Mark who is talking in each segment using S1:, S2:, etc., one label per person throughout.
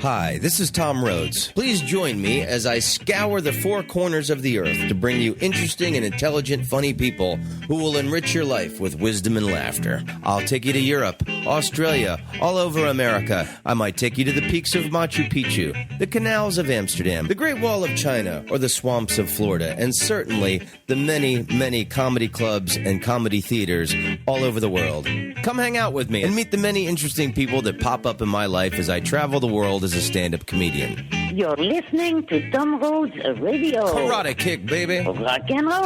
S1: Hi, this is Tom Rhodes. Please join me as I scour the four corners of the earth to bring you interesting and intelligent, funny people who will enrich your life with wisdom and laughter. I'll take you to Europe, Australia, all over America. I might take you to the peaks of Machu Picchu, the canals of Amsterdam, the Great Wall of China, or the swamps of Florida, and certainly the many, many comedy clubs and comedy theaters all over the world. Come hang out with me and meet the many interesting people that pop up in my life as I travel the world as a stand-up comedian.
S2: You're listening to Tom Rhodes Radio.
S1: Karate kick, baby.
S2: Rock and roll.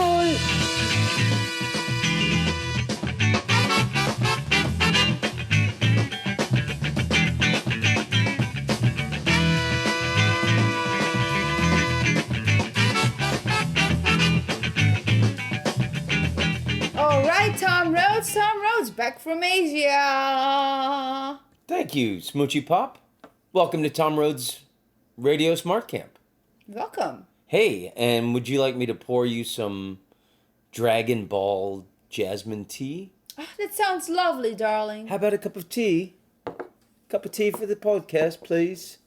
S3: All right, Tom Rhodes, back from Asia.
S1: Thank you, Smoochy Pop. Welcome to Tom Rhodes Radio Smart Camp.
S3: Welcome.
S1: Hey, and would you like me to pour you some Dragon Ball jasmine tea?
S3: Oh, that sounds lovely, darling.
S1: How about a cup of tea? Cup of tea for the podcast, please.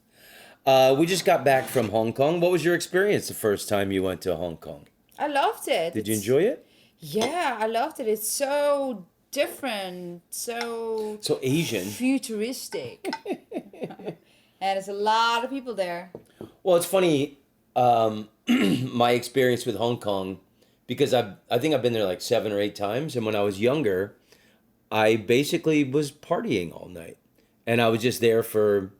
S1: We just got back from Hong Kong. What was your experience the first time you went to Hong Kong?
S3: I loved it.
S1: Did you enjoy it?
S3: Yeah, I loved it. It's so different, so
S1: Asian.
S3: futuristic. And there's a lot of people there.
S1: Well, it's funny, my experience with Hong Kong, because I think I've been there like 7 or 8 times. And when I was younger, I basically was partying all night. And I was just there for,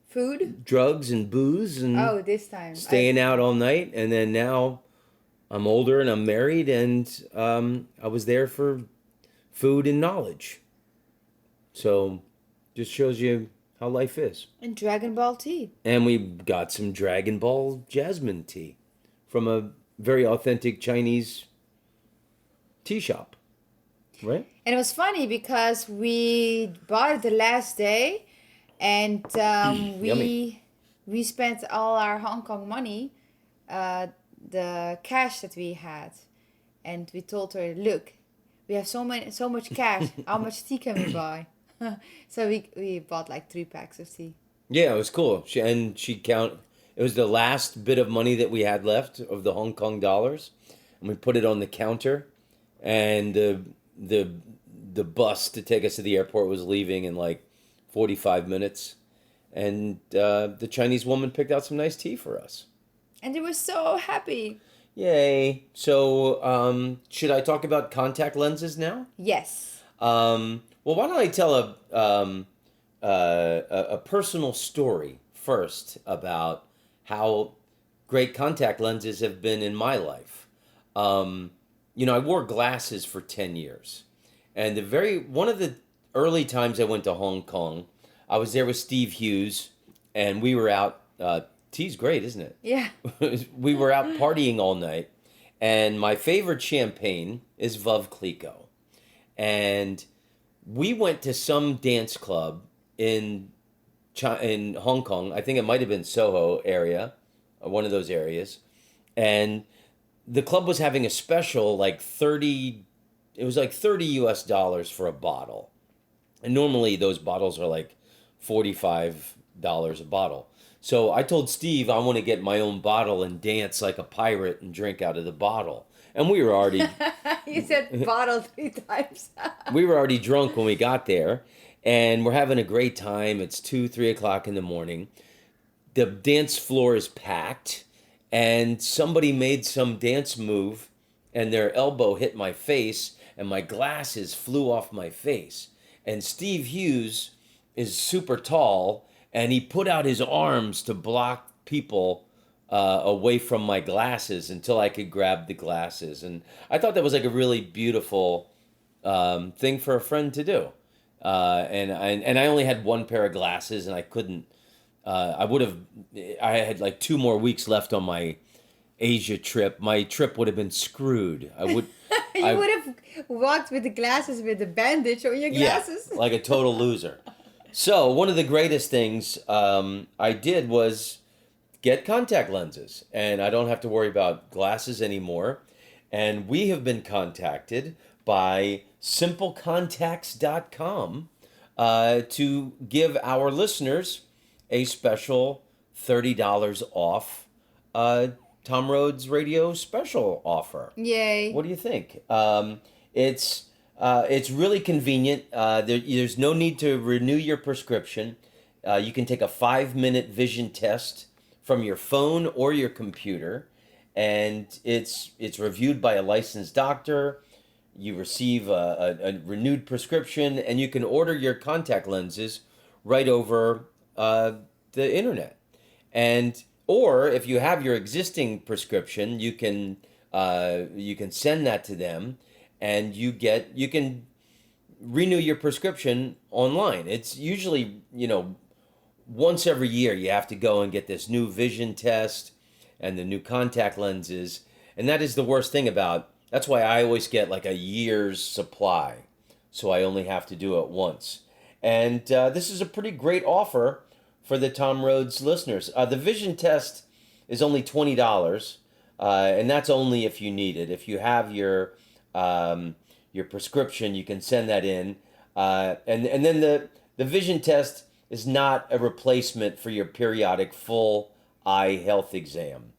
S3: Food?
S1: drugs and booze and
S3: This time.
S1: staying out all night. And then now I'm older and I'm married, and I was there for food and knowledge. So just shows you how life is.
S3: And Dragon Ball tea.
S1: And we got some Dragon Ball jasmine tea from a very authentic Chinese tea shop, right?
S3: And it was funny because we bought it the last day, and
S1: Yummy.
S3: we spent all our Hong Kong money, the cash that we had, and we told her, look, we have so much cash. How much tea can we buy? So we bought like 3 packs of tea.
S1: Yeah, it was cool. It was the last bit of money that we had left of the Hong Kong dollars, and we put it on the counter, and the bus to take us to the airport was leaving in like 45 minutes, and the Chinese woman picked out some nice tea for us.
S3: And they were so happy.
S1: Yay. So, should I talk about contact lenses now?
S3: Yes.
S1: Well, why don't I tell a personal story first about how great contact lenses have been in my life. I wore glasses for 10 years. And one of the early times I went to Hong Kong, I was there with Steve Hughes, and we were out, tea's great, isn't it?
S3: Yeah.
S1: We were out partying all night, and my favorite champagne is Veuve Clicquot. And we went to some dance club in Hong Kong. I think it might have been Soho area, one of those areas. And the club was having a special, like $30 US for a bottle. And normally those bottles are like $45 a bottle. So I told Steve I want to get my own bottle and dance like a pirate and drink out of the bottle. And we were already...
S3: You said bottle 3 times.
S1: We were already drunk when we got there, and we're having a great time. It's 2, 3 o'clock in the morning. The dance floor is packed, and somebody made some dance move, and their elbow hit my face, and my glasses flew off my face. And Steve Hughes is super tall, and he put out his arms to block people away from my glasses until I could grab the glasses. And I thought that was like a really beautiful thing for a friend to do. And I only had 1 pair of glasses, and I couldn't, I had like 2 more weeks left on my Asia trip. My trip would have been screwed. You
S3: would have walked with the glasses with the bandage on your glasses.
S1: Yeah, like a total loser. So one of the greatest things I did was get contact lenses, and I don't have to worry about glasses anymore. And we have been contacted by simplecontacts.com to give our listeners a special $30 off Tom Rhodes Radio special offer.
S3: Yay.
S1: What do you think? It's really convenient. There's no need to renew your prescription. You can take a 5-minute vision test from your phone or your computer, and it's reviewed by a licensed doctor. You receive a renewed prescription, and you can order your contact lenses right over the internet. Or if you have your existing prescription, you can send that to them, and you can renew your prescription online. It's usually, once every year you have to go and get this new vision test and the new contact lenses. And that is the worst thing that's why I always get like a year's supply. So I only have to do it once. And this is a pretty great offer for the Tom Rhodes listeners. The vision test is only $20. And that's only if you need it. If you have your prescription, you can send that in. And then the vision test is not a replacement for your periodic full eye health exam.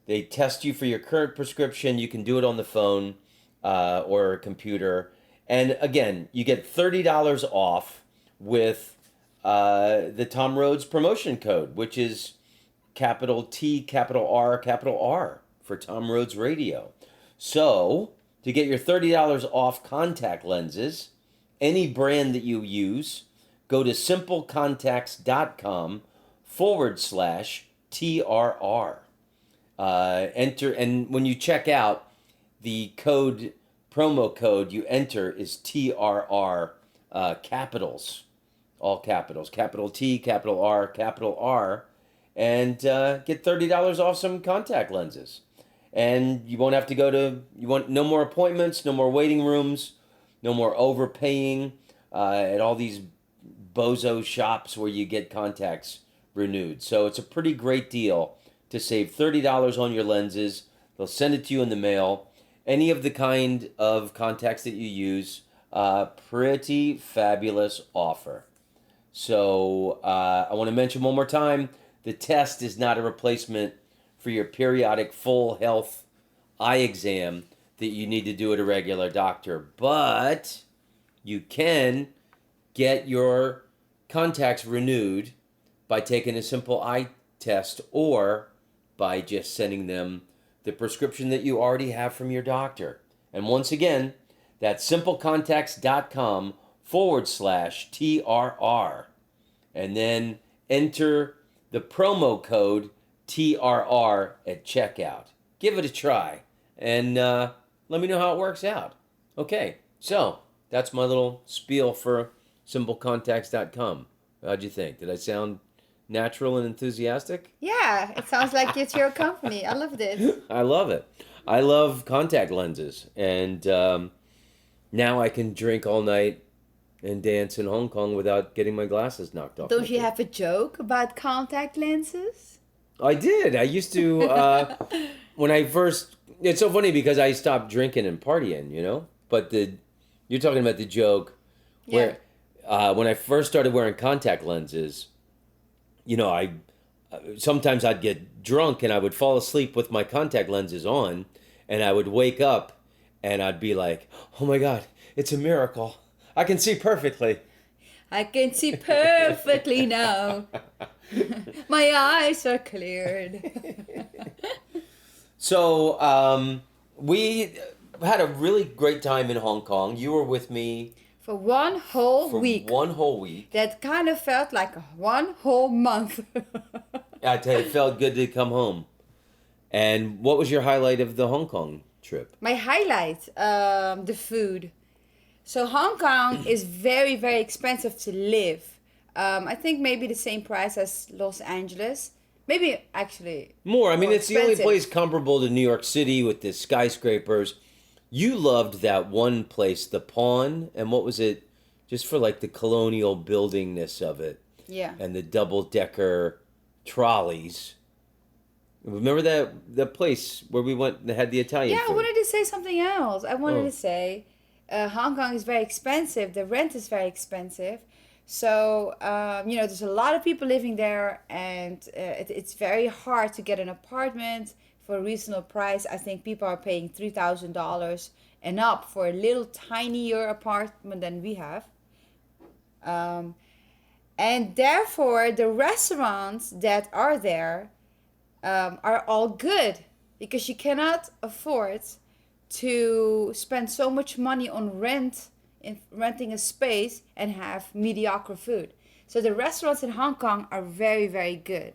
S1: They test you for your current prescription. You can do it on the phone or a computer. And again, you get $30 off with the Tom Rhodes promotion code, which is capital T, capital R for Tom Rhodes Radio. So, to get your $30 off contact lenses, any brand that you use, go to simplecontacts.com/TRR. Enter, and when you check out, the promo code you enter is TRR, capitals, all capitals, capital T, capital R, and get $30 off some contact lenses. And you won't have to you want no more appointments, no more waiting rooms, no more overpaying at all these bozo shops where you get contacts renewed. So it's a pretty great deal to save $30 on your lenses. They'll send it to you in the mail. Any of the kind of contacts that you use, pretty fabulous offer. So I want to mention one more time, the test is not a replacement for your periodic full health eye exam that you need to do at a regular doctor. But you can get your contacts renewed by taking a simple eye test or by just sending them the prescription that you already have from your doctor. And once again, that's simplecontacts.com/TRR. And then enter the promo code TRR at checkout. Give it a try and let me know how it works out. Okay, so that's my little spiel for simplecontacts.com. How'd you think? Did I sound natural and enthusiastic?
S3: Yeah, it sounds like it's your company. I loved it.
S1: I love it. I love contact lenses. And now I can drink all night and dance in Hong Kong without getting my glasses knocked off.
S3: Don't you have a joke about contact lenses?
S1: I did. I used to, when I first, it's so funny because I stopped drinking and partying, But you're talking about the joke where when I first started wearing contact lenses, sometimes I'd get drunk and I would fall asleep with my contact lenses on, and I would wake up and I'd be like, oh my God, it's a miracle. I can see perfectly.
S3: I can see perfectly now. My eyes are cleared.
S1: So we had a really great time in Hong Kong. You were with me
S3: For one whole week.
S1: One whole week.
S3: That kind of felt like one whole month.
S1: I tell you, it felt good to come home. And what was your highlight of the Hong Kong trip?
S3: My highlight, the food. So Hong Kong is very, very expensive to live. I think maybe the same price as Los Angeles. Maybe actually
S1: more. I mean, it's the only
S3: expensive.
S1: place comparable to New York City with the skyscrapers. You loved that one place, the Pawn, and what was it? Just for like the colonial buildingness of it.
S3: Yeah.
S1: And the double-decker trolleys. Remember the place where we went and had the Italian
S3: Yeah,
S1: food?
S3: I wanted to say something else. I wanted to say Hong Kong is very expensive. The rent is very expensive. So, there's a lot of people living there, and it's very hard to get an apartment for a reasonable price. I think people are paying $3,000 and up for a little tinier apartment than we have. And therefore, the restaurants that are there are all good because you cannot afford to spend so much money on renting a space and have mediocre food. So the restaurants in Hong Kong are very, very good.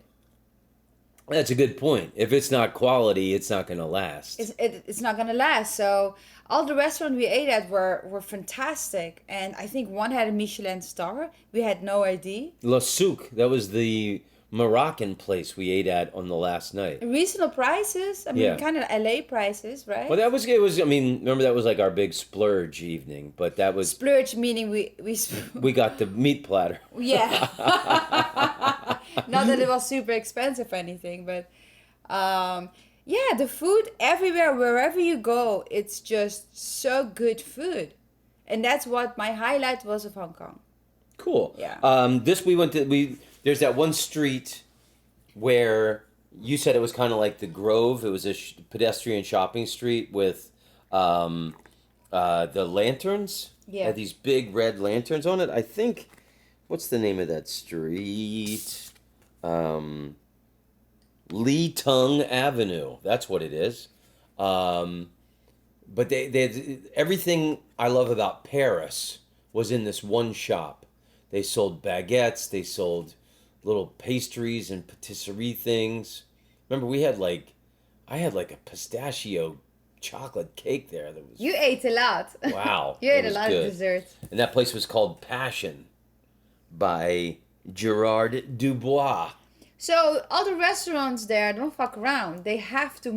S1: That's a good point. If it's not quality, it's not going to last.
S3: It's not gonna last. So all the restaurants we ate at were fantastic, and I think one had a Michelin star. We had no idea.
S1: Le Souk, that was the Moroccan place we ate at on the last night.
S3: Reasonable prices. I mean,
S1: Yeah.
S3: kind of LA prices, right?
S1: Well, it was, I mean, remember that was like our big splurge evening, but that was,
S3: Splurge meaning we
S1: we got the meat platter.
S3: yeah. Not that it was super expensive or anything, but yeah, the food everywhere, wherever you go, it's just so good food, and that's what my highlight was of Hong Kong.
S1: Cool.
S3: Yeah.
S1: There's that one street where you said it was kind of like the Grove. It was a pedestrian shopping street with the lanterns.
S3: Yeah.
S1: Had these big red lanterns on it. I think, what's the name of that street? Lee Tung Avenue. That's what it is. But they everything I love about Paris was in this one shop. They sold baguettes. They sold little pastries and patisserie things. Remember, I had like a pistachio chocolate cake there. That was
S3: You ate a lot.
S1: wow.
S3: You
S1: it
S3: ate a
S1: was
S3: lot
S1: good.
S3: of desserts.
S1: And that place was called Passion by Gerard Dubois.
S3: So all the restaurants there don't fuck around. They have to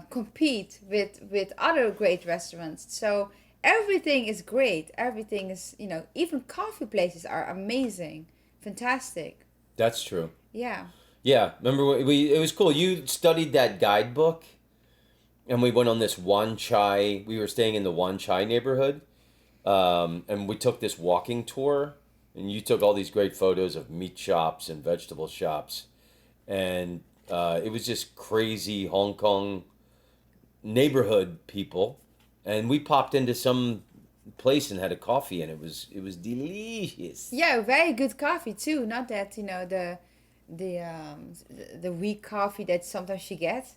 S3: compete with other great restaurants. So everything is great. Everything is, even coffee places are amazing, fantastic.
S1: That's true.
S3: Yeah.
S1: Yeah, remember it was cool. You studied that guidebook, and we went on this Wan Chai. We were staying in the Wan Chai neighborhood, and we took this walking tour. And you took all these great photos of meat shops and vegetable shops, and it was just crazy Hong Kong neighborhood people. And we popped into some place and had a coffee, and it was delicious.
S3: Yeah, very good coffee too. Not that the weak coffee that sometimes you get,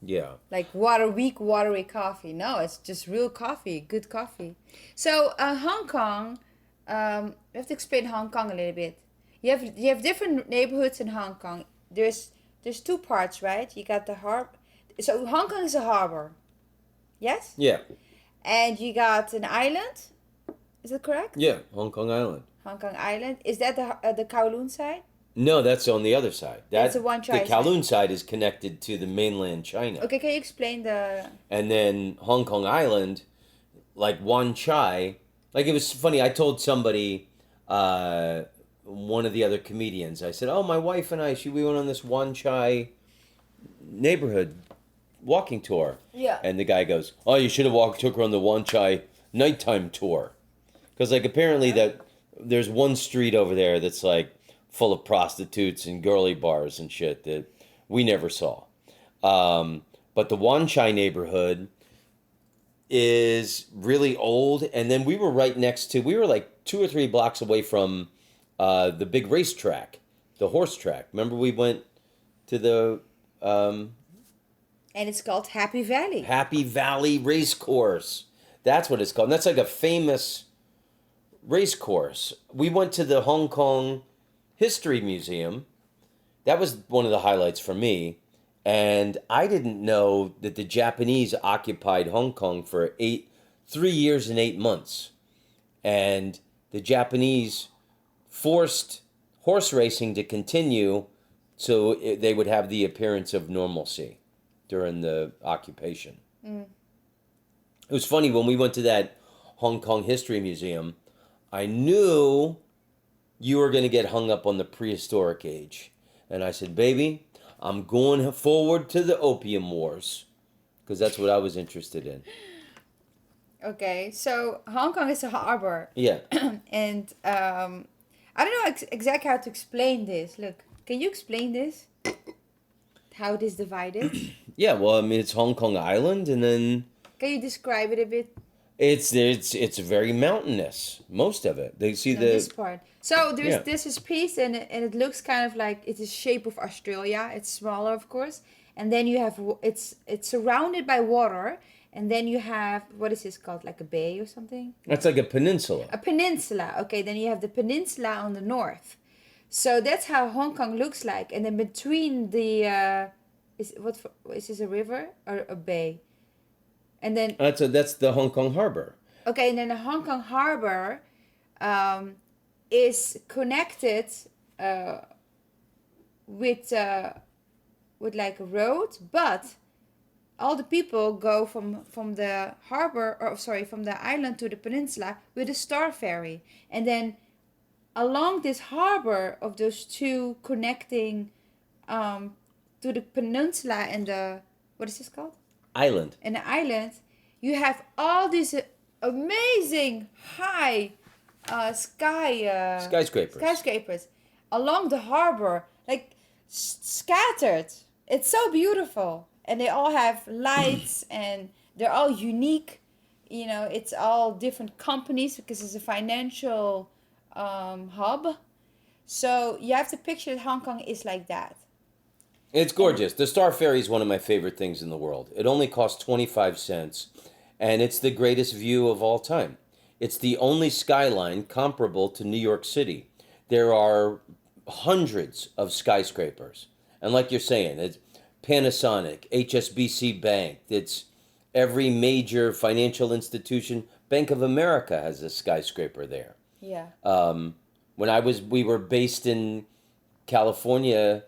S1: Yeah.
S3: like watery coffee. No, it's just real coffee, good coffee. So Hong Kong, we have to explain Hong Kong a little bit. You have different neighborhoods in Hong Kong. There's two parts, right? You got the harbor. So Hong Kong is a harbor. Yes?
S1: Yeah.
S3: And you got an island. Is that correct?
S1: Yeah. Hong Kong Island.
S3: Hong Kong Island. Is that the Kowloon side?
S1: No, that's on the other side.
S3: That's the Wan Chai
S1: The Kowloon side is connected to the mainland China.
S3: Okay, can you explain the...
S1: And then Hong Kong Island, like Wan Chai, like it was funny. I told somebody, one of the other comedians, I said, "Oh, my wife and I, we went on this Wan Chai neighborhood walking tour."
S3: Yeah.
S1: And the guy goes, "Oh, you should have took her on the Wan Chai nighttime tour," because like apparently that there's one street over there that's like full of prostitutes and girly bars and shit that we never saw. But the Wan Chai neighborhood is really old, and then we were like 2 or 3 blocks away from the big racetrack, the horse track. Remember we went to the
S3: And it's called Happy Valley.
S1: Happy Valley Race Course. That's what it's called. And that's like a famous race course. We went to the Hong Kong History Museum. That was one of the highlights for me. And I didn't know that the Japanese occupied Hong Kong for 3 years and 8 months. And the Japanese forced horse racing to continue so they would have the appearance of normalcy during the occupation.
S3: Mm.
S1: It was funny, when we went to that Hong Kong History Museum, I knew you were going to get hung up on the prehistoric age. And I said, "Baby, I'm going forward to the Opium Wars." because that's what I was interested in.
S3: Okay, so Hong Kong is a harbor.
S1: Yeah.
S3: And I don't know exactly how to explain this. Look, can you explain this? How it is divided?
S1: Yeah, well, I mean, it's Hong Kong Island, and then
S3: Can you describe it a bit?
S1: it's very mountainous, most of it. They see
S3: No,
S1: the
S3: this part. So there's
S1: Yeah.
S3: this is piece, and it looks kind of like it's the shape of Australia. It's smaller, of course, and then you have it's surrounded by water, and then you have, what is this called, like a bay or something?
S1: That's like a peninsula.
S3: A peninsula. Okay, then you have the peninsula on the north. So that's how Hong Kong looks like, and then between the is this a river or a bay? And then
S1: That's the Hong Kong harbor.
S3: okay, and then the Hong Kong harbor is connected uh, with like a road, but all the people go from the harbor, or sorry, from the island to the peninsula with a star ferry, and then along this harbor of those two connecting to the peninsula and the, what is this called?
S1: Island.
S3: And the island, you have all these amazing high
S1: Skyscrapers.
S3: skyscrapers along the harbor, like scattered. It's so beautiful, and they all have lights, and they're all unique. You know, it's all different companies because it's a financial hub. So you have to picture that Hong Kong is like that.
S1: It's gorgeous. The Star Ferry is one of my favorite things in the world. It only costs 25 cents, and it's the greatest view of all time. It's the only skyline comparable to New York City. There are hundreds of skyscrapers. And like you're saying, it's Panasonic, HSBC Bank, it's every major financial institution. Bank of America has a skyscraper there.
S3: Yeah.
S1: We were based in California.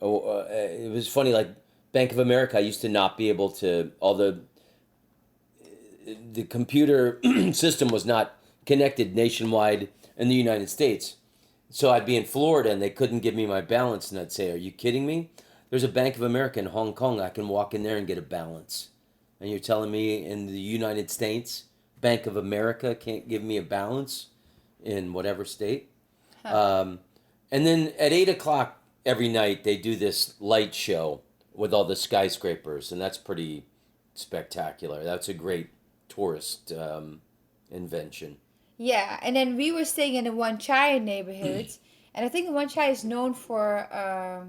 S1: It was funny, like Bank of America, I used to not be able to, all the computer system was not connected nationwide in the United States. So I'd be in Florida and they couldn't give me my balance, and I'd say, "Are you kidding me? There's a Bank of America in Hong Kong. I can walk in there and get a balance." And you're telling me in the United States, Bank of America can't give me a balance in whatever state? And then at 8 o'clock every night, they do this light show with all the skyscrapers, and that's pretty spectacular. That's a great tourist invention.
S3: Yeah, and then we were staying in the Wan Chai neighborhood, and I think the Wan Chai is known for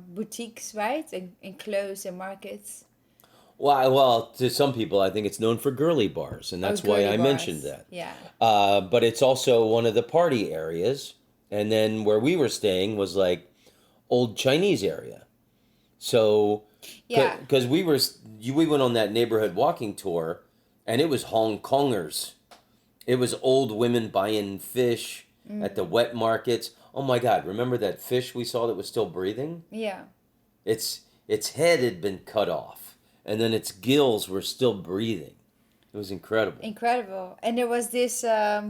S3: boutiques, right? And clothes and markets.
S1: Well, to some people, I think it's known for girly bars, and that's why
S3: Girly
S1: I
S3: bars.
S1: mentioned that.
S3: Yeah.
S1: But it's also one of the party areas, and then where we were staying was like old Chinese area. So,
S3: Yeah.
S1: because we went on that neighborhood walking tour, and it was Hong Kongers. It was old women buying fish at the wet markets. Oh my God! Remember that fish we saw that was still breathing?
S3: Yeah.
S1: Its head had been cut off, and then its gills were still breathing. It was incredible.
S3: Incredible. And there was this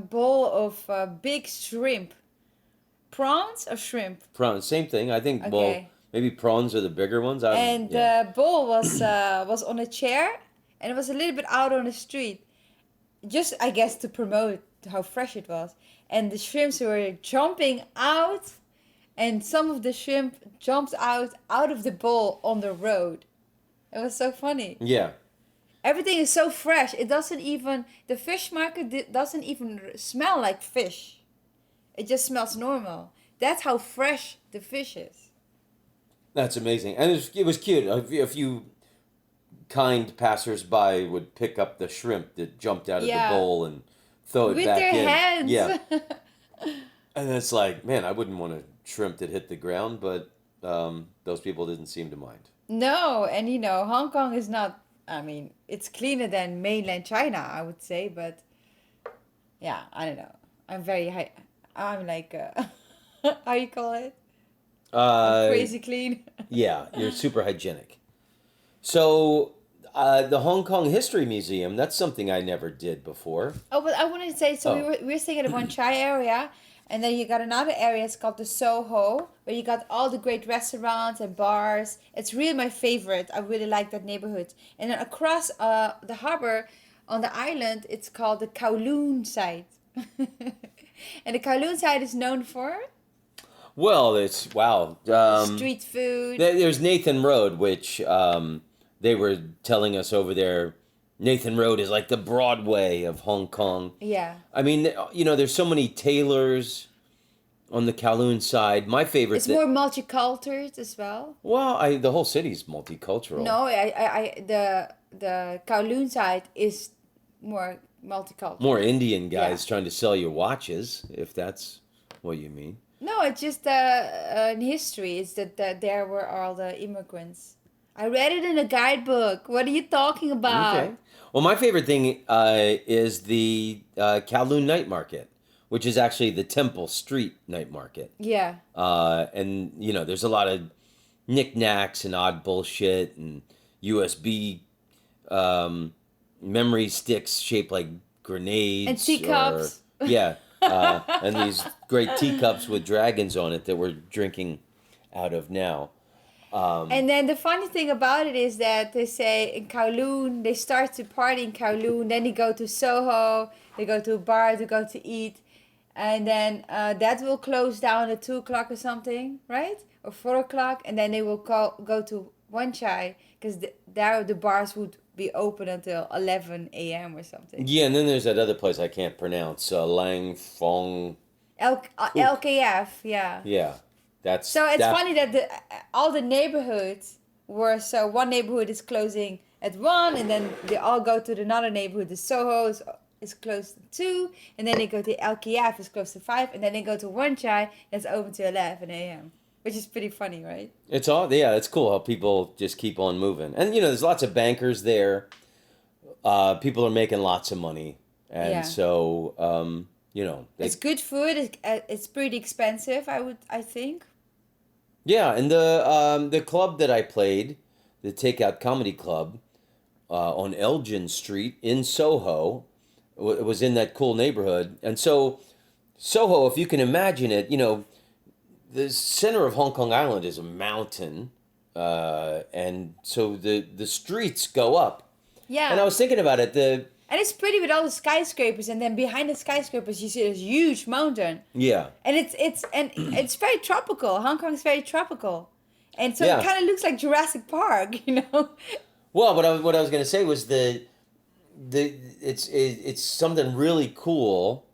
S3: bowl of big shrimp. Prawns or shrimp?
S1: Prawns, same thing. I think. Well,
S3: Okay.
S1: maybe prawns are the bigger ones.
S3: And
S1: Yeah.
S3: the bowl was on a chair, and it was a little bit out on the street, just I guess to promote how fresh it was. And the shrimps were jumping out, and some of the shrimp jumped out of the bowl on the road. It was so funny.
S1: Yeah.
S3: Everything is so fresh. It doesn't even, the fish market doesn't even smell like fish. It just smells normal. That's how fresh the fish is.
S1: That's amazing, and it was cute. A few kind passersby would pick up the shrimp that jumped out of
S3: Yeah.
S1: the bowl and throw it
S3: With
S1: back
S3: their
S1: in.
S3: hands.
S1: Yeah, and it's like, man, I wouldn't want a shrimp that hit the ground, but those people didn't seem to mind.
S3: No, and you know, Hong Kong is not, I mean, it's cleaner than mainland China, I would say, but yeah, I don't know. I'm like, how you call it? Crazy clean.
S1: Yeah, you're super hygienic. So, the Hong Kong History Museum, that's something I never did before.
S3: Oh, but I wanted to say, so
S1: Oh.
S3: we were staying in the Wan Chai area, And then you got another area, it's called the Soho, where you got all the great restaurants and bars. It's really my favorite. I really like that neighborhood. And then across the harbor on the island, it's called the Kowloon side. And the Kowloon side is known for
S1: Well, it's wow.
S3: street food.
S1: There's Nathan Road, which they were telling us over there. Nathan Road is like the Broadway of Hong Kong.
S3: Yeah.
S1: I mean, there's so many tailors on the Kowloon side. My favorite.
S3: It's more multicultural as well.
S1: Well, the whole city's multicultural.
S3: No, the Kowloon side is more multicultural.
S1: More Indian guys
S3: Yeah.
S1: trying to sell you watches, if that's what you mean.
S3: No, it's just in history. It's that there were all the immigrants. I read it in a guidebook. What are you talking about?
S1: Okay. Well, my favorite thing is the Kowloon Night Market, which is actually the Temple Street Night Market.
S3: Yeah.
S1: And, there's a lot of knickknacks and odd bullshit and USB memory sticks shaped like grenades.
S3: And teacups.
S1: Yeah. And these great teacups with dragons on it that we're drinking out of now.
S3: And then the funny thing about it is that they say in Kowloon, they start to party in Kowloon, then they go to Soho, they go to a bar to go to eat, and then that will close down at 2 o'clock or something, right? Or 4 o'clock, and then they will go to Wan Chai, because there the bars would be open until 11 a.m. or something.
S1: Yeah, and then there's that other place I can't pronounce, Lang Fong.
S3: LKF, yeah.
S1: Yeah.
S3: So it's funny that all the neighborhoods were, so one neighborhood is closing at 1, and then they all go to another neighborhood. The Soho is closed at 2, and then they go to LKF, is closed to 5, and then they go to Wan Chai, that's open to 11 a.m. Which is pretty funny, right?
S1: It's cool how people just keep on moving. And, there's lots of bankers there. People are making lots of money. And
S3: Yeah.
S1: so,
S3: It's good food. It's pretty expensive, I think.
S1: yeah. And the club that I played, the Takeout Comedy Club, on Elgin Street in Soho, it was in that cool neighborhood. And so Soho, if you can imagine it, the center of Hong Kong Island is a mountain, and so the streets go up.
S3: Yeah.
S1: And I was thinking about it.
S3: And it's pretty with all the skyscrapers, and then behind the skyscrapers you see this huge mountain.
S1: Yeah.
S3: And it's very tropical. Hong Kong is very tropical, and so
S1: Yeah.
S3: it kind of looks like Jurassic Park,
S1: Well, what I was gonna say was it's something really cool,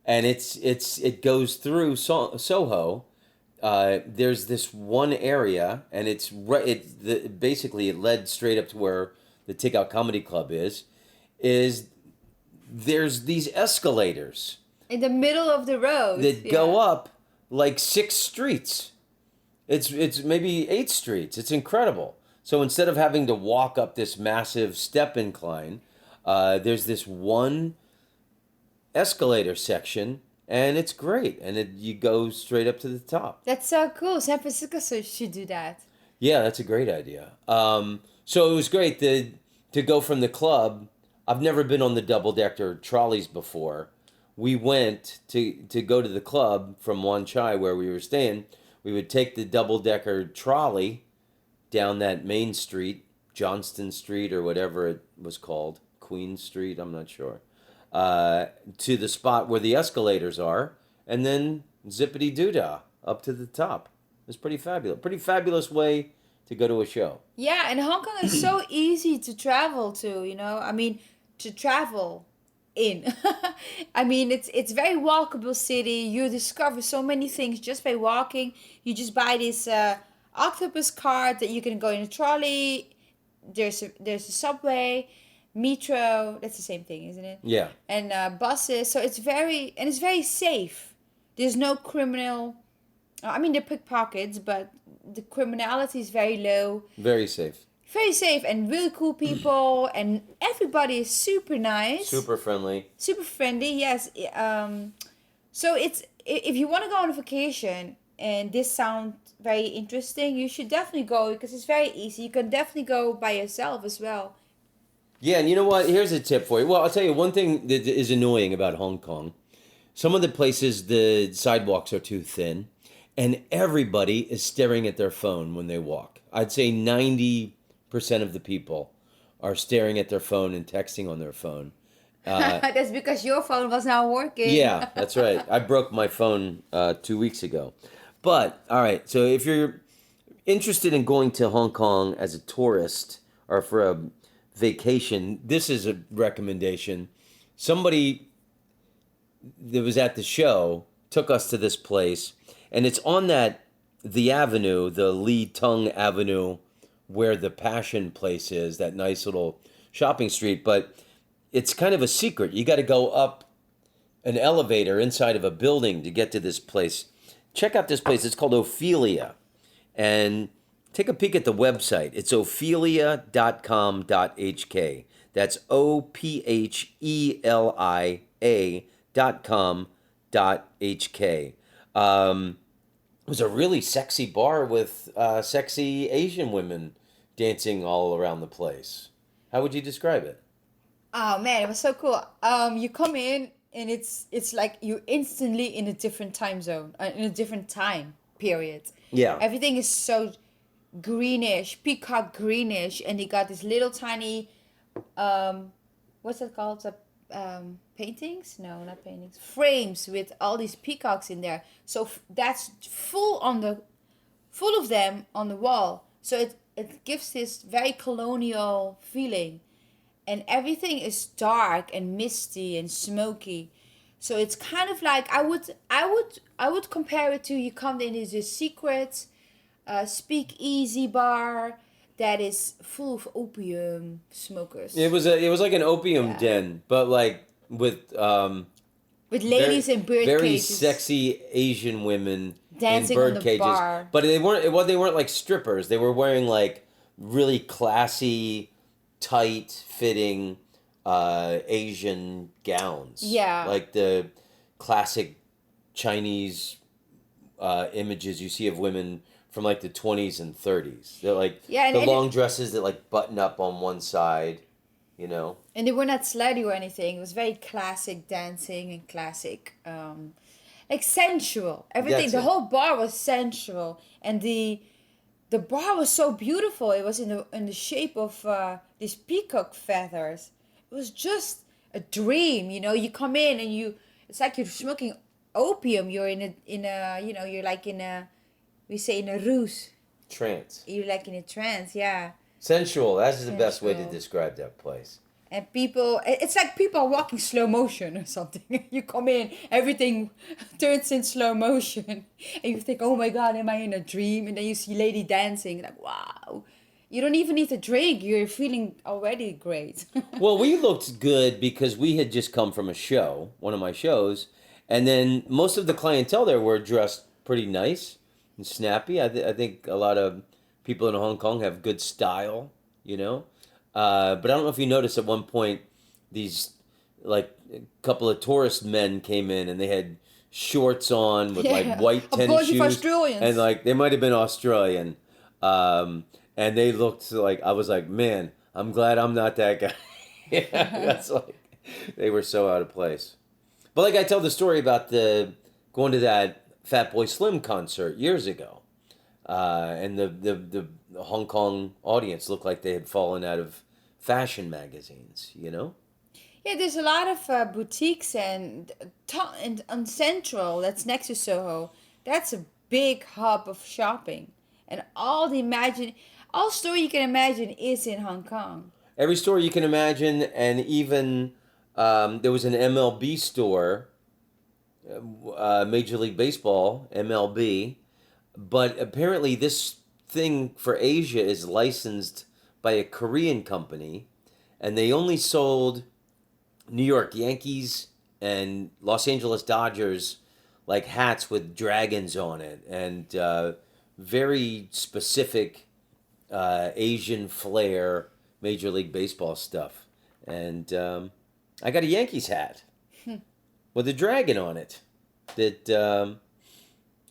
S1: and it goes through Soho. There's this one area, and basically it led straight up to where the Takeout Comedy Club is there's these escalators
S3: In the middle of the road.
S1: that go up like 6 streets. It's maybe 8 streets. It's incredible. So instead of having to walk up this massive step incline, there's this one escalator section, and it's great. And you go straight up to the top.
S3: That's so cool. San Francisco should do that.
S1: Yeah, that's a great idea. So it was great to go from the club. I've never been on the double-decker trolleys before. We went to go to the club from Wan Chai where we were staying. We would take the double-decker trolley down that main street, Johnston Street or whatever it was called, Queen Street, I'm not sure, to the spot where the escalators are, and then zippity-doo-dah up to the top. It's pretty fabulous. Pretty fabulous way to go to a show.
S3: Yeah, and Hong Kong is so easy to travel to, I mean, to travel in. I mean, it's very walkable city. You discover so many things just by walking. You just buy this octopus card that you can go in a trolley. There's a subway, metro. That's the same thing, isn't it?
S1: Yeah.
S3: And buses. So it's very safe. There's no criminal. I mean, they're pickpockets, but the criminality is very low.
S1: Very safe.
S3: Very safe and really cool people, and everybody is super nice.
S1: Super friendly.
S3: Super friendly, yes. So if you want to go on a vacation and this sounds very interesting, you should definitely go because it's very easy. You can definitely go by yourself as well.
S1: Yeah, and you know what? Here's a tip for you. Well, I'll tell you one thing that is annoying about Hong Kong. Some of the places the sidewalks are too thin, and everybody is staring at their phone when they walk. I'd say 90% of the people are staring at their phone and texting on their phone.
S3: That's because your phone was not working.
S1: Yeah, that's right. I broke my phone 2 weeks ago. But, all right, so if you're interested in going to Hong Kong as a tourist or for a vacation, this is a recommendation. Somebody that was at the show took us to this place, and it's on the avenue, the Lee Tung Avenue, where the Passion Place is, that nice little shopping street. But it's kind of a secret. You got to go up an elevator inside of a building to get to this place. Check out this place. It's called Ophelia. And take a peek at the website. It's ophelia.com.hk. That's ophelia.com.hk. It was a really sexy bar with sexy Asian women dancing all around the place. How would you describe it?
S3: Oh man, it was so cool. You come in and it's like you're instantly in a different time zone, in a different time period.
S1: Yeah.
S3: Everything is so greenish, peacock greenish, and they got this little tiny, what's that called? Paintings? No, not paintings. Frames with all these peacocks in there. So that's full of them on the wall. So it gives this very colonial feeling. And everything is dark and misty and smoky. So it's kind of like I would compare it to, you come in, is a secret speakeasy bar that is full of opium smokers.
S1: It was like an opium den, but like with
S3: ladies in bird
S1: very
S3: cages.
S1: sexy Asian women
S3: Dancing
S1: in bird
S3: on the
S1: cages.
S3: bar.
S1: But they weren't like strippers. They were wearing like really classy, tight fitting Asian gowns.
S3: Yeah.
S1: Like the classic Chinese images you see of women from like the 20s and 30s. They're like the long dresses that like button up on one side, you know.
S3: And they were not slutty or anything. It was very classic dancing and classic, like sensual. Everything. The whole bar was sensual, and the bar was so beautiful. It was in the shape of these peacock feathers. It was just a dream, you know. You come in and it's like you're smoking opium. You're in a you're like in a, we say in a ruse.
S1: Trance.
S3: You're like in a trance, yeah.
S1: Sensual. That's the best way to describe that place.
S3: And people, it's like people are walking slow motion or something. You come in, everything turns in slow motion. And you think, oh my God, am I in a dream? And then you see lady dancing, like, wow. You don't even need to drink. You're feeling already great.
S1: Well, we looked good because we had just come from a show, one of my shows. And then most of the clientele there were dressed pretty nice and snappy. I think a lot of people in Hong Kong have good style, you know. But I don't know if you noticed at one point, these like a couple of tourist men came in and they had shorts on with like white tennis shoes.
S3: Australians.
S1: And like they might have been Australian. And they looked like, I was like, man, I'm glad I'm not that guy. Yeah, that's like, they were so out of place. But like I tell the story about going to that Fatboy Slim concert years ago. And the Hong Kong audience looked like they had fallen out of fashion magazines, you know?
S3: Yeah, there's a lot of boutiques and Central, that's next to Soho. That's a big hub of shopping. And all store you can imagine is in Hong Kong.
S1: Every store you can imagine, and even there was an MLB store, Major League Baseball, MLB, but apparently this thing for Asia is licensed by a Korean company, and they only sold New York Yankees and Los Angeles Dodgers like hats with dragons on it, and very specific Asian flair Major League Baseball stuff. And I got a Yankees hat with a dragon on it that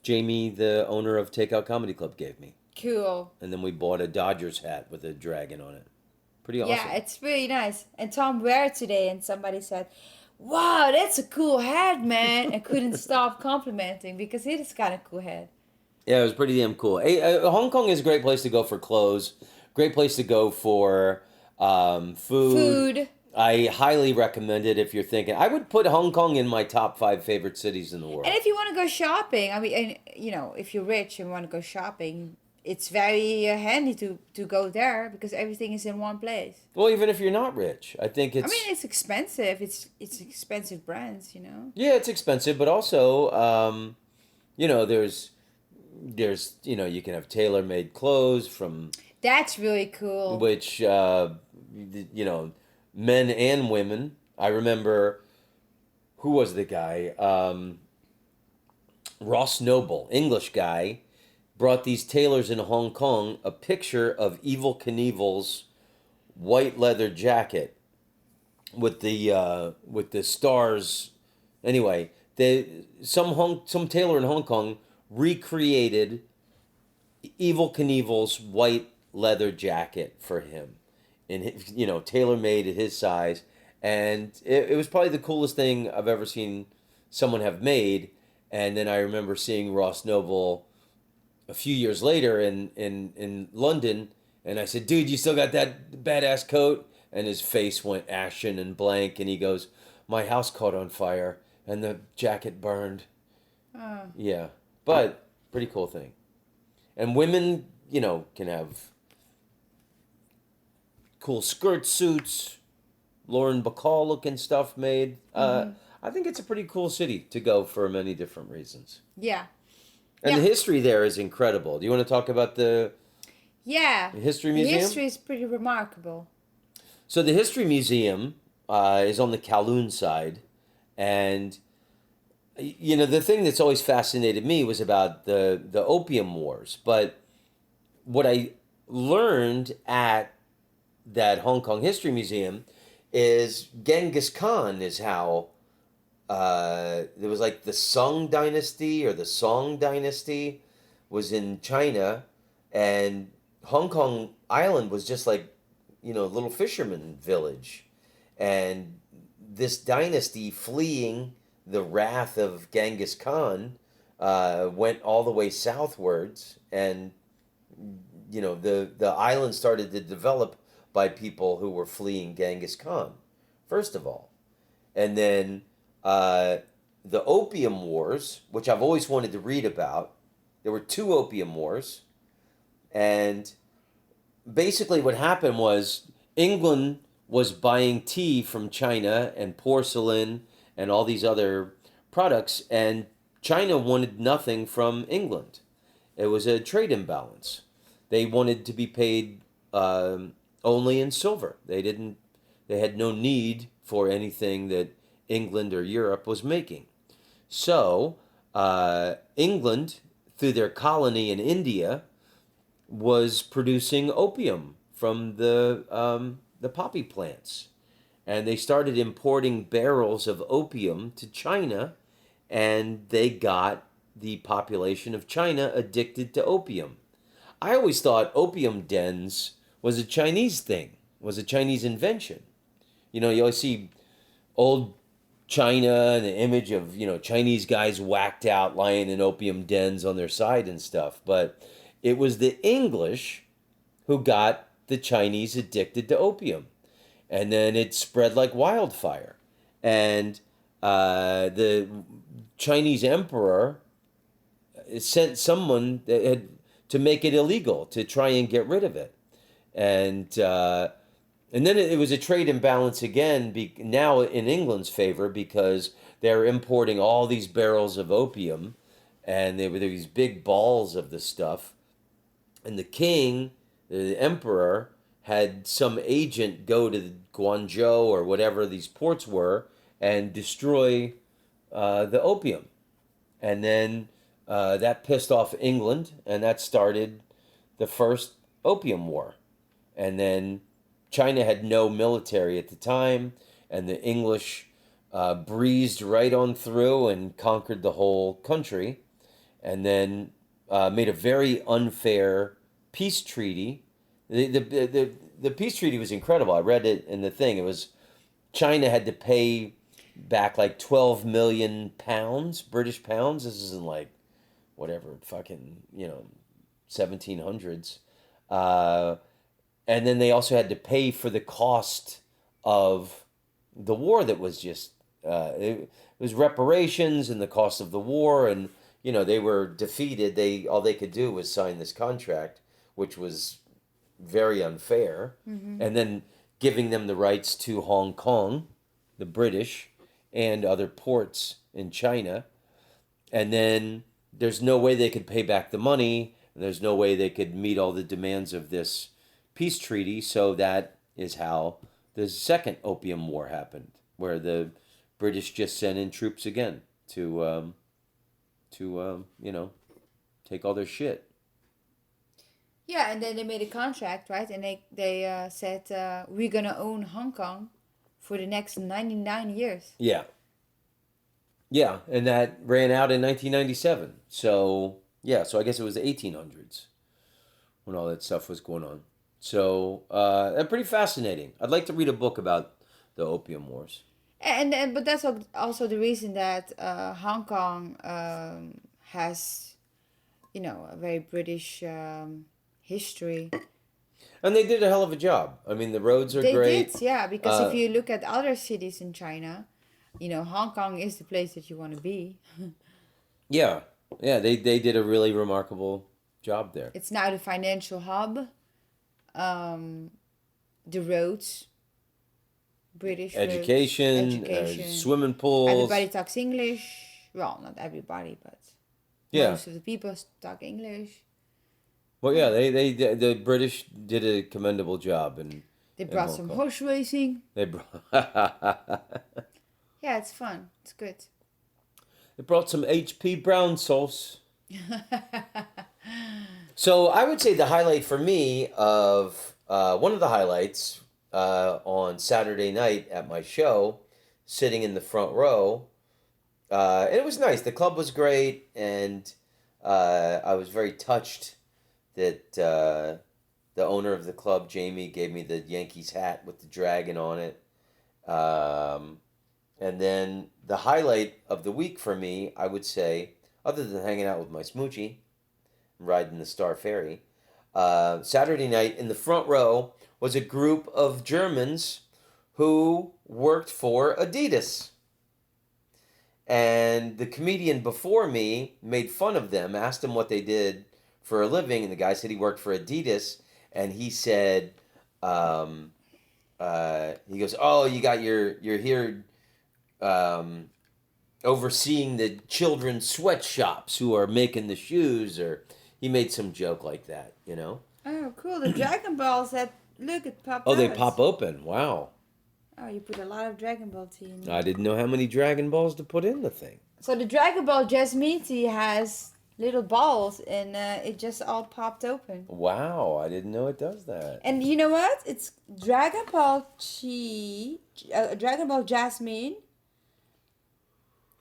S1: Jamie, the owner of Takeout Comedy Club, gave me.
S3: Cool.
S1: And then we bought a Dodgers hat with a dragon on it. Pretty awesome.
S3: Yeah, it's really nice. And Tom wore it today, and somebody said, wow, that's a cool hat, man. I couldn't stop complimenting because it is kind of cool hat.
S1: Yeah, it was pretty damn cool. Hey, Hong Kong is a great place to go for clothes. Great place to go for food.
S3: Food.
S1: I highly recommend it if you're thinking. I would put Hong Kong in my top 5 favorite cities in the
S3: And
S1: world.
S3: if you want to go shopping, I mean, and, you know, if you're rich and want to go shopping, it's very handy to go there because everything is in one place.
S1: Well, even if you're not rich, I think
S3: I
S1: it's
S3: mean, it's expensive. It's expensive brands, you know.
S1: yeah, it's expensive, but also you know, there's you can have tailor-made clothes from
S3: That's really cool.
S1: which you know, men and women. I remember who was the guy? Ross Noble, English guy, brought these tailors in Hong Kong a picture of Evel Knievel's white leather jacket with the stars. Anyway, some tailor in Hong Kong recreated Evel Knievel's white leather jacket for him, and tailor made at his size, and it was probably the coolest thing I've ever seen someone have made. And then I remember seeing Ross Noble a few years later in London, and I said, "Dude, you still got that badass coat?" And his face went ashen and blank, and he goes, "My house caught on fire, and the jacket burned."
S3: Oh.
S1: Yeah, but pretty cool thing. And women, can have cool skirt suits, Lauren Bacall looking stuff made. I think it's a pretty cool city to go for many different reasons.
S3: Yeah.
S1: And
S3: Yeah.
S1: the history there is incredible. Do you want to talk about the
S3: Yeah.
S1: History
S3: The
S1: Museum?
S3: history is pretty remarkable.
S1: So the History Museum is on the Kowloon side, and the thing that's always fascinated me was about the Opium Wars. But what I learned at that Hong Kong History Museum is Genghis Khan is how there was like the Sung Dynasty or the Song Dynasty was in China, and Hong Kong Island was just like a little fisherman village, and this dynasty fleeing the wrath of Genghis Khan went all the way southwards, and the island started to develop by people who were fleeing Genghis Khan, first of all, and then the Opium Wars, which I've always wanted to read about. There were 2 Opium Wars, and basically what happened was England was buying tea from China and porcelain and all these other products, and China wanted nothing from England. It was a trade imbalance. They wanted to be paid only in silver. They had no need for anything that England or Europe was making. So England, through their colony in India, was producing opium from the poppy plants, and they started importing barrels of opium to China, and they got the population of China addicted to opium. I always thought opium dens was a Chinese thing, was a Chinese invention. You always see old China and the image of Chinese guys whacked out lying in opium dens on their side and stuff, but it was the English who got the Chinese addicted to opium, and then it spread like wildfire, and the Chinese emperor sent someone that had to make it illegal to try and get rid of it, and then it was a trade imbalance again, now in England's favor, because they're importing all these barrels of opium, and there were these big balls of the stuff. And the king, the emperor, had some agent go to Guangzhou or whatever these ports were and destroy the opium. And then that pissed off England, and that started the first Opium War. And then China had no military at the time, and the English breezed right on through and conquered the whole country, and then made a very unfair peace treaty. The peace treaty was incredible. I read it in the thing. It was China had to pay back like 12 million pounds, British pounds. This isn't like whatever, fucking, 1700s. And then they also had to pay for the cost of the war that was just, it was reparations and the cost of the war. And, they were defeated. All they could do was sign this contract, which was very unfair. And then giving them the rights to Hong Kong, the British, and other ports in China. And then there's no way they could pay back the money. And there's no way they could meet all the demands of this peace treaty. So that is how the Second Opium War happened, where the British just sent in troops again to take all their shit.
S3: Yeah, and then they made a contract, right? And they said, we're going to own Hong Kong for the next 99 years.
S1: Yeah. Yeah, and that ran out in 1997. So, so I guess it was the 1800s when all that stuff was going on. So, pretty fascinating. I'd like to read a book about the Opium Wars.
S3: But that's also the reason that Hong Kong has, a very British history.
S1: And they did a hell of a job. I mean, the roads are great.
S3: They did, yeah, because if you look at other cities in China, Hong Kong is the place that you want to be.
S1: Yeah, they did a really remarkable job there.
S3: It's now the financial hub, the roads, British
S1: education, swimming pools.
S3: Everybody talks English. Well, not everybody, but most of the people talk English.
S1: Well, yeah, the British did a commendable job, and
S3: they brought some horse racing.
S1: They brought.
S3: Yeah, it's fun. It's good.
S1: They brought some HP brown sauce. So I would say the highlight for me of one of the highlights on Saturday night at my show, sitting in the front row, and it was nice. The club was great, and I was very touched that the owner of the club, Jamie, gave me the Yankees hat with the dragon on it. And then the highlight of the week for me, I would say, other than hanging out with my smoochie, riding the Star Ferry, Saturday night in the front row was a group of Germans who worked for Adidas. And the comedian before me made fun of them, asked them what they did for a living, and the guy said he worked for Adidas, and he said, he goes, "Oh, you're here overseeing the children's sweatshops who are making the shoes," or he made some joke like that,
S3: Oh, cool! The Dragon Balls it popped.
S1: Oh, they pop open! Wow.
S3: Oh, you put a lot of Dragon Ball tea in there.
S1: I didn't know how many Dragon Balls to put in the thing.
S3: So the Dragon Ball Jasmine tea has little balls, and it just all popped open.
S1: Wow, I didn't know it does that.
S3: And you know what? It's Dragon Ball tea, Dragon Ball Jasmine.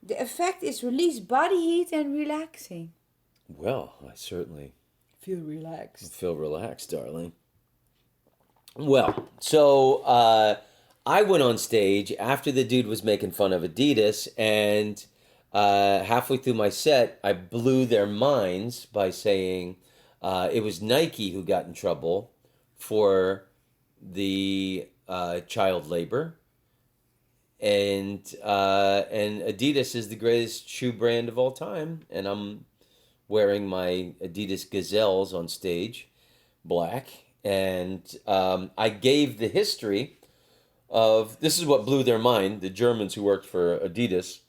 S3: The effect is released body heat and relaxing.
S1: Well, I certainly
S3: feel relaxed.
S1: Feel relaxed, darling. Well, so I went on stage after the dude was making fun of Adidas, and halfway through my set, I blew their minds by saying it was Nike who got in trouble for the child labor, and Adidas is the greatest shoe brand of all time, and I'm wearing my Adidas Gazelles on stage, black, and I gave the history of, this is what blew their mind, the Germans who worked for Adidas.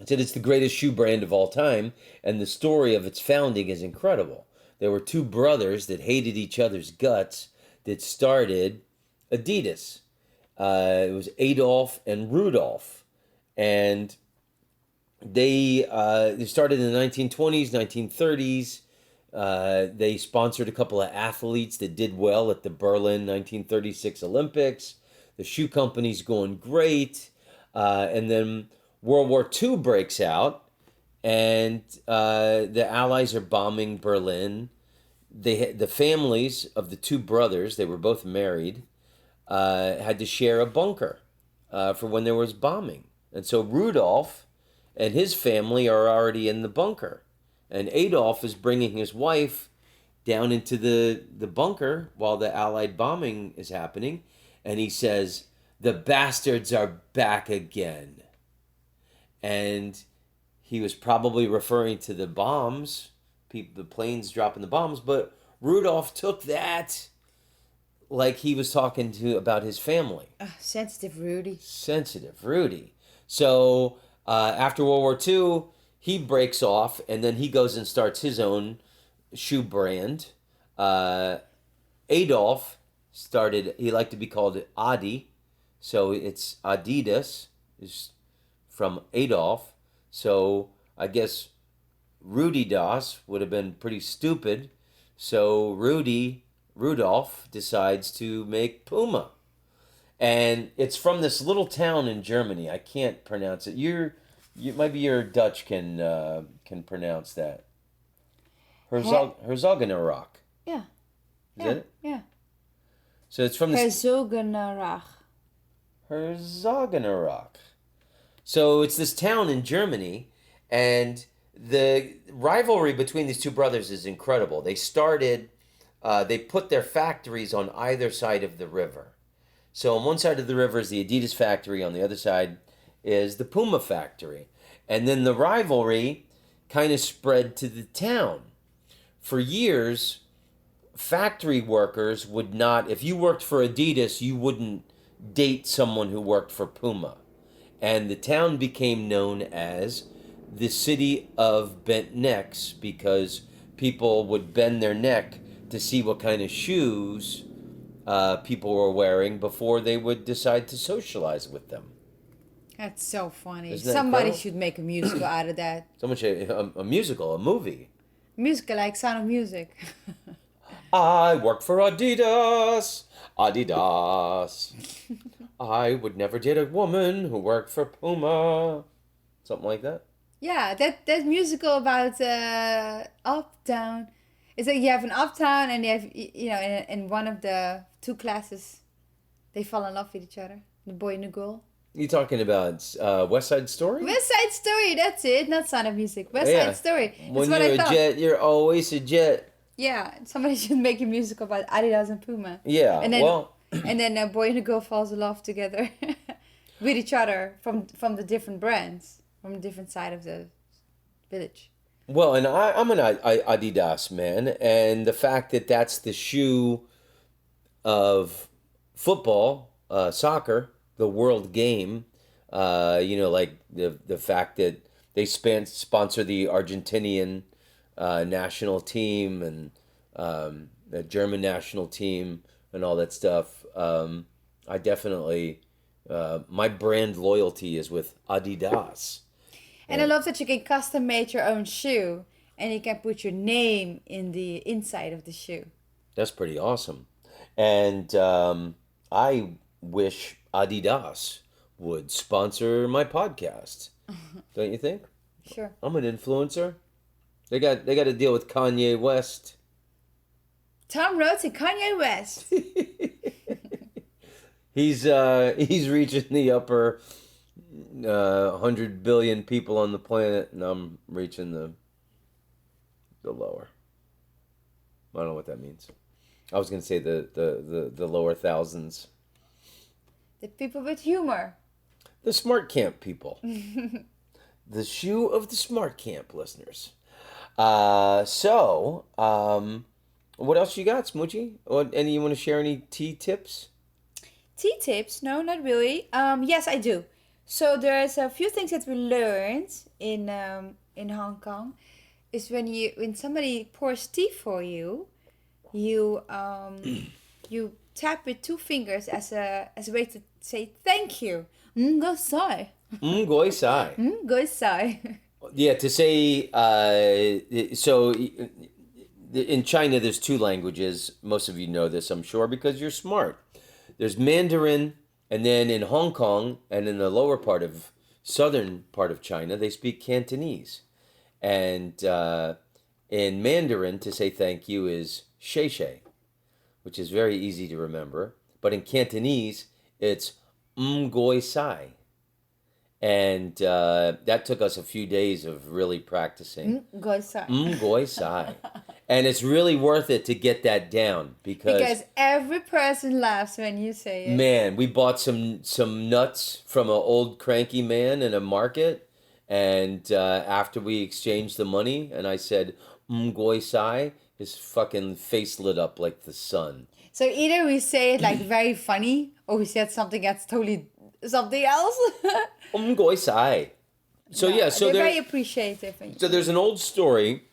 S1: I said it's the greatest shoe brand of all time, and the story of its founding is incredible. There were two brothers that hated each other's guts that started Adidas. It was Adolf and Rudolf, and they started in the 1920s, 1930s. They sponsored a couple of athletes that did well at the Berlin 1936 Olympics. The shoe company's going great, and then World War II breaks out, and the Allies are bombing Berlin. The families of the two brothers, they were both married, had to share a bunker for when there was bombing. And so Rudolph and his family are already in the bunker. And Adolf is bringing his wife down into the bunker while the Allied bombing is happening. And he says, "The bastards are back again." And he was probably referring to the bombs, the planes dropping the bombs, but Rudolph took that like he was talking to about his family.
S3: Sensitive Rudy.
S1: Sensitive Rudy. So after World War II, he breaks off, and then he goes and starts his own shoe brand. Adolf started, he liked to be called Adi, so it's Adidas, is from Adolf. So I guess Rudy Das would have been pretty stupid. So Rudolph decides to make Puma. And it's from this little town in Germany. I can't pronounce it. Maybe your Dutch can pronounce that. Herzogenaurach.
S3: Yeah.
S1: Is that it?
S3: Yeah.
S1: So it's from this
S3: Herzogenaurach.
S1: Herzogenaurach. So it's this town in Germany, and the rivalry between these two brothers is incredible. They put their factories on either side of the river. So on one side of the river is the Adidas factory, on the other side is the Puma factory. And then the rivalry kind of spread to the town. For years, factory workers would not, if you worked for Adidas, you wouldn't date someone who worked for Puma. And the town became known as the city of bent necks because people would bend their neck to see what kind of shoes people were wearing before they would decide to socialize with them.
S3: That's so funny.
S1: Isn't that
S3: Somebody
S1: incredible?
S3: should make a musical out of that.
S1: So much a musical, a movie.
S3: Musical like Sound of Music.
S1: I work for Adidas. Adidas. I would never date a woman who worked for Puma. Something like that.
S3: Yeah, that musical about uptown. It's like you have an uptown and you have, in one of the two classes, they fall in love with each other. The boy and the girl.
S1: You talking about West Side Story?
S3: West Side Story, that's it. Not Sound of Music. West
S1: Yeah.
S3: Side Story. That's
S1: When
S3: what
S1: you're
S3: I
S1: a
S3: thought.
S1: jet, you're always a jet.
S3: Yeah, somebody should make a musical about Adidas and Puma.
S1: Yeah,
S3: And then,
S1: well...
S3: and then a boy and a girl falls in love together with each other from the different brands, from a different side of the village.
S1: Well, and I'm an Adidas man, and the fact that that's the shoe of football, soccer, the world game, like the fact that they sponsor the Argentinian national team and the German national team and all that stuff. I definitely, my brand loyalty is with Adidas.
S3: And I love that you can custom make your own shoe and you can put your name in the inside of the shoe.
S1: That's pretty awesome. And I wish Adidas would sponsor my podcast. Don't you think?
S3: Sure.
S1: I'm an influencer. They got to deal with Kanye West.
S3: Tom Rhodes and Kanye West.
S1: He's reaching the upper 100 billion people on the planet, and I'm reaching the lower. I don't know what that means. I was gonna say the lower thousands.
S3: The people with humor.
S1: The Smart Camp people. The shoe of the Smart Camp listeners. So, what else you got, Smoochie? Any you want to share any tea tips?
S3: Tea tips? No, not really. Yes, I do. So there's a few things that we learned in Hong Kong. Is when somebody pours tea for you, you tap with two fingers as a way to say thank you. Go sai.
S1: Goi sai.
S3: Go sai.
S1: Yeah, to say, so in China there's two languages. Most of you know this, I'm sure, because you're smart. There's Mandarin, and then in Hong Kong and in the lower part of, southern part of China, they speak Cantonese. And in Mandarin, to say thank you is shay shay, which is very easy to remember. But in Cantonese, it's goi sai. And that took us a few days of really practicing.
S3: Go side.
S1: Goi sai. And it's really worth it to get that down
S3: Because every person laughs when you say it.
S1: man, we bought some nuts from an old cranky man in a market, and after we exchanged the money, and I said goi sai, his fucking face lit up like the sun.
S3: So either we say it like very funny, or we said something that's totally something else.
S1: Goi sai. So
S3: No,
S1: yeah, so
S3: they're
S1: there,
S3: very appreciative.
S1: so there's an old story.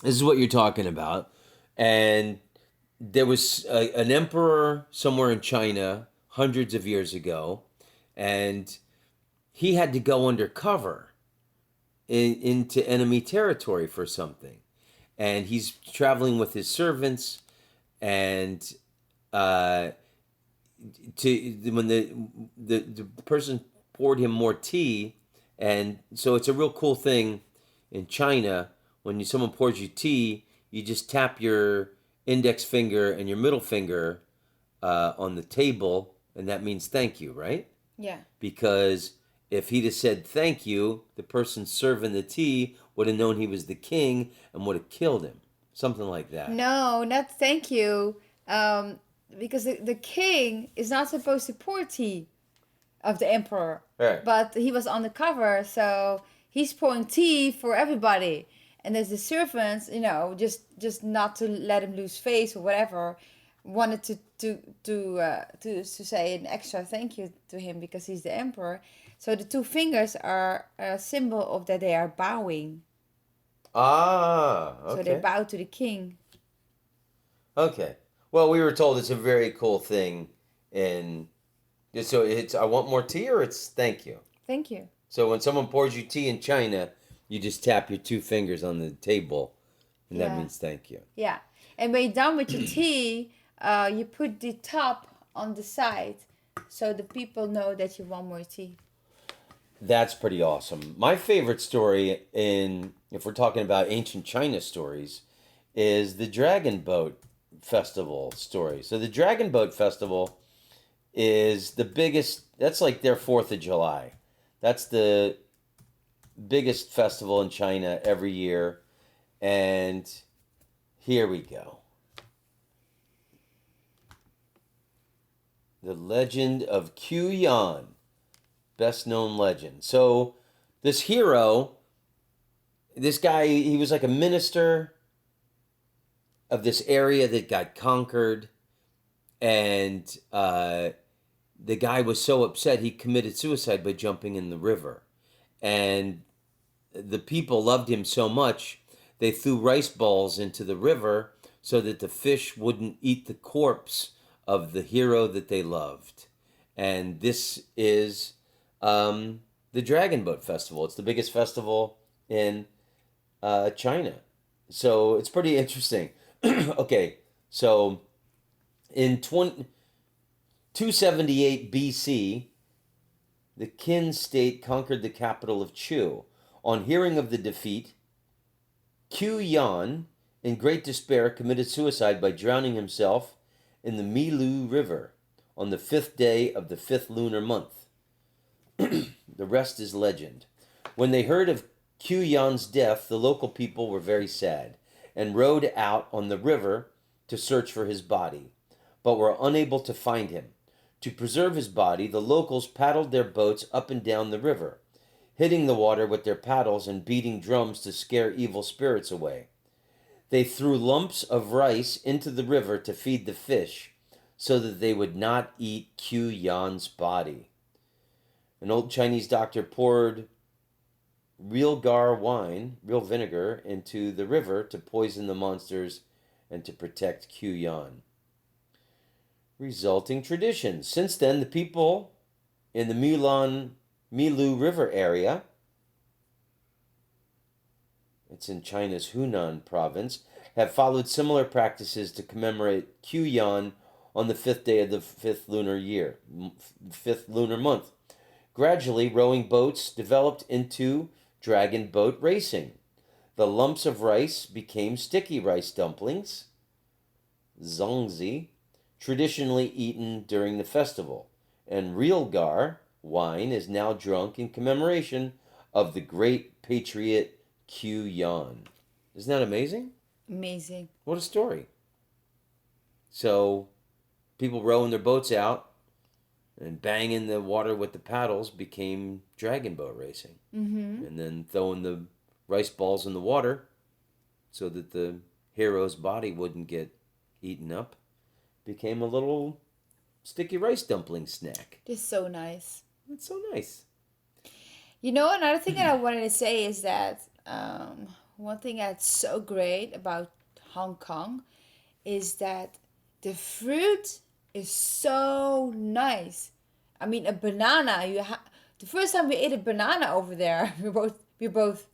S1: This is what you're talking about, and there was an emperor somewhere in China hundreds of years ago, and he had to go undercover into enemy territory for something. And he's traveling with his servants, and uh, when the person poured him more tea, and so it's a real cool thing in China. When someone pours you tea, you just tap your index finger and your middle finger on the table, and that means thank you, right?
S3: Yeah.
S1: Because if he'd have said thank you, the person serving the tea would have known he was the king and would have killed him. Something like that.
S3: No, not thank you. Because the king is not supposed to pour tea of the emperor.
S1: Right.
S3: But he was on the cover, so he's pouring tea for everybody. And there's the servants, just not to let him lose face or whatever, wanted to say an extra thank you to him because he's the emperor. So the two fingers are a symbol of that they are bowing.
S1: Ah,
S3: So they
S1: okay.
S3: bow to the king.
S1: Okay. Well, we were told it's a very cool thing, and so it's I want more tea or it's thank you.
S3: Thank you.
S1: So when someone pours you tea in China, you just tap your two fingers on the table, and that
S3: Yeah.
S1: means thank you.
S3: Yeah. And when you're done with your tea, you put the top on the side so the people know that you want more tea.
S1: That's pretty awesome. My favorite story if we're talking about ancient China stories, is the Dragon Boat Festival story. So the Dragon Boat Festival is the biggest, that's like their 4th of July. That's the biggest festival in China every year. And here we go. The legend of Q Yan, best known legend. So this hero, this guy, he was like a minister of this area that got conquered, and the guy was so upset he committed suicide by jumping in the river. And the people loved him so much they threw rice balls into the river so that the fish wouldn't eat the corpse of the hero that they loved. And this is the Dragon Boat Festival. It's the biggest festival in China. So it's pretty interesting. Okay, so in 278 BC, the Qin state conquered the capital of Chu. On hearing of the defeat, Q Yan, in great despair, committed suicide by drowning himself in the Milu River on the 5th day of the 5th lunar month. The rest is legend. When they heard of Q Yan's death, the local people were very sad and rowed out on the river to search for his body, but were unable to find him. To preserve his body, the locals paddled their boats up and down the river, hitting the water with their paddles and beating drums to scare evil spirits away. They threw lumps of rice into the river to feed the fish so that they would not eat Q Yan's body. An old Chinese doctor poured real vinegar, into the river to poison the monsters and to protect Q Yan. Resulting traditions. Since then, the people in the Milu River area, it's in China's Hunan province, have followed similar practices to commemorate Q Yan on the 5th day of the 5th lunar month. Gradually, rowing boats developed into dragon boat racing. The lumps of rice became sticky rice dumplings, zongzi, traditionally eaten during the festival, and real gar, wine is now drunk in commemoration of the great patriot Q Yan. Isn't that amazing?
S3: Amazing.
S1: What a story. So people rowing their boats out and banging the water with the paddles became dragon boat racing.
S3: Mm-hmm.
S1: And then throwing the rice balls in the water so that the hero's body wouldn't get eaten up became a little sticky rice dumpling snack.
S3: This is so nice.
S1: It's so nice.
S3: You know, another thing that I wanted to say is that one thing that's so great about Hong Kong is that the fruit is so nice. I mean, a banana. The first time we ate a banana over there, we both.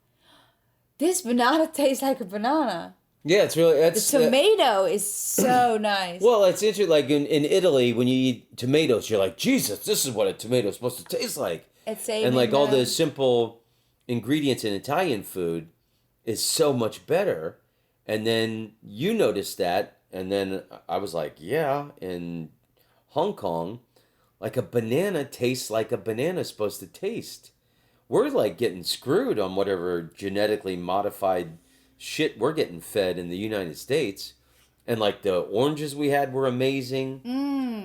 S3: This banana tastes like a banana.
S1: Yeah, it's really
S3: The tomato is so nice.
S1: well, it's interesting. Like in Italy, when you eat tomatoes, you're like, Jesus, this is what a tomato is supposed to taste like. And like all the simple ingredients in Italian food is so much better. And then you noticed that, and then I was like, yeah, in Hong Kong, like a banana tastes like a banana is supposed to taste. We're like getting screwed on whatever genetically modified shit we're getting fed in the United States. And like the oranges we had were amazing.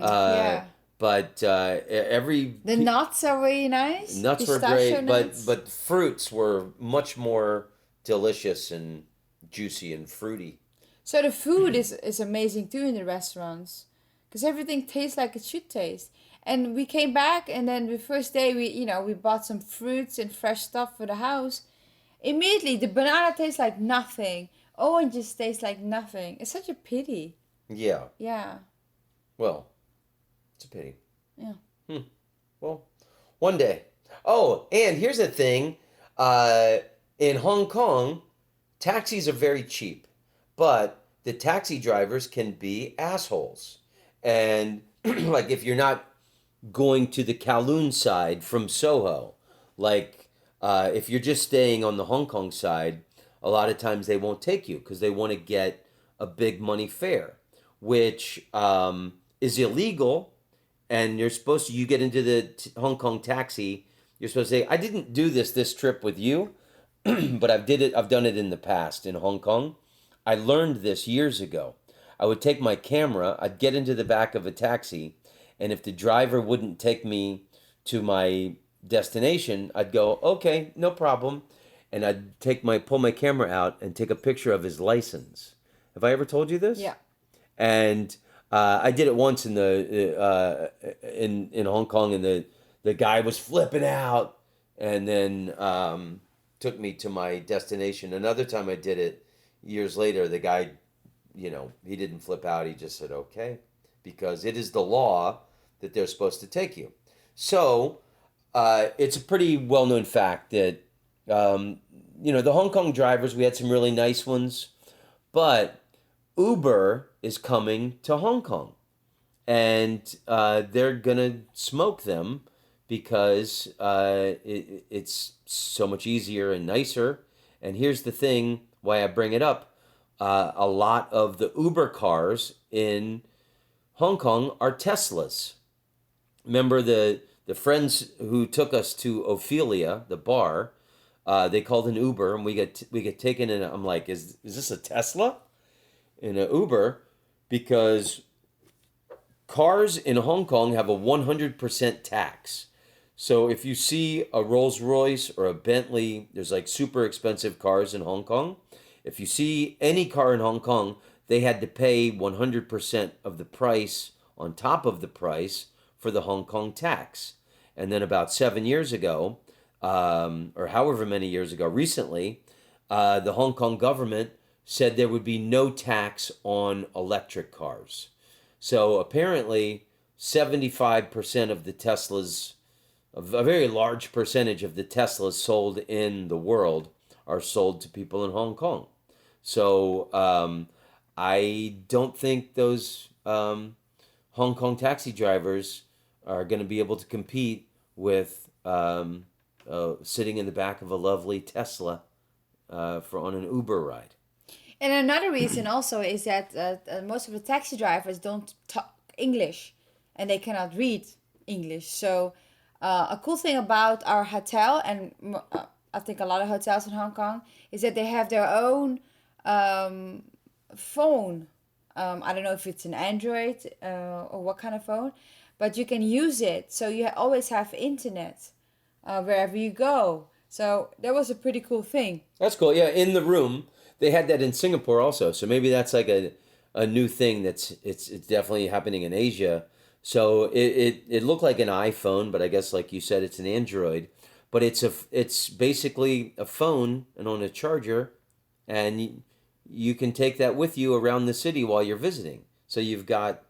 S3: Yeah.
S1: But
S3: The nuts are really nice.
S1: nuts were
S3: Pistachio
S1: great,
S3: nuts.
S1: but fruits were much more delicious and juicy and fruity.
S3: So the food is amazing too in the restaurants, because everything tastes like it should taste. And we came back, and then the first day we bought some fruits and fresh stuff for the house. Immediately the banana tastes like nothing. Oranges taste like nothing. It's such a pity.
S1: Yeah.
S3: Yeah.
S1: Well, it's a pity.
S3: Yeah.
S1: Well, one day. Oh, and here's the thing. In Hong Kong, taxis are very cheap, but the taxi drivers can be assholes. And like if you're not going to the Kowloon side from Soho, like if you're just staying on the Hong Kong side, a lot of times they won't take you because they want to get a big money fare, which is illegal. And you get into the Hong Kong taxi, you're supposed to say, I didn't do this trip with you, but I've done it in the past in Hong Kong. I learned this years ago. I would take my camera, I'd get into the back of a taxi, and if the driver wouldn't take me to my destination, I'd go, okay, no problem. And I'd pull my camera out and take a picture of his license. Have I ever told you this?
S3: Yeah.
S1: And I did it once in Hong Kong, and the guy was flipping out, and then took me to my destination. Another time I did it years later, the guy, he didn't flip out. He just said okay, because it is the law that they're supposed to take you. So it's a pretty well-known fact that the Hong Kong drivers, we had some really nice ones, but Uber is coming to Hong Kong, and they're gonna smoke them because it's so much easier and nicer. And here's the thing why I bring it up. A lot of the Uber cars in Hong Kong are Teslas. Remember the friends who took us to Ophelia, the bar, they called an Uber, and we get taken in. I'm like, is this a Tesla? In an Uber, because cars in Hong Kong have a 100% tax. So if you see a Rolls Royce or a Bentley, there's like super expensive cars in Hong Kong. If you see any car in Hong Kong, they had to pay 100% of the price on top of the price for the Hong Kong tax. And then about 7 years ago, or however many years ago, recently, the Hong Kong government said there would be no tax on electric cars. So apparently 75% of the Teslas, a very large percentage of the Teslas sold in the world are sold to people in Hong Kong. So I don't think those Hong Kong taxi drivers are going to be able to compete with sitting in the back of a lovely Tesla on an Uber ride.
S3: And another reason also is that most of the taxi drivers don't talk English, and they cannot read English. So A cool thing about our hotel, and I think a lot of hotels in Hong Kong, is that they have their own um, phone. I don't know if it's an Android or what kind of phone, but you can use it. So you always have internet wherever you go. So that was a pretty cool thing.
S1: That's cool. Yeah, in the room. They had that in Singapore also. So maybe that's like a new thing that's it's definitely happening in Asia. So it looked like an iPhone, but I guess like you said, it's an Android. But it's basically a phone and on a charger, and you can take that with you around the city while you're visiting. So you've got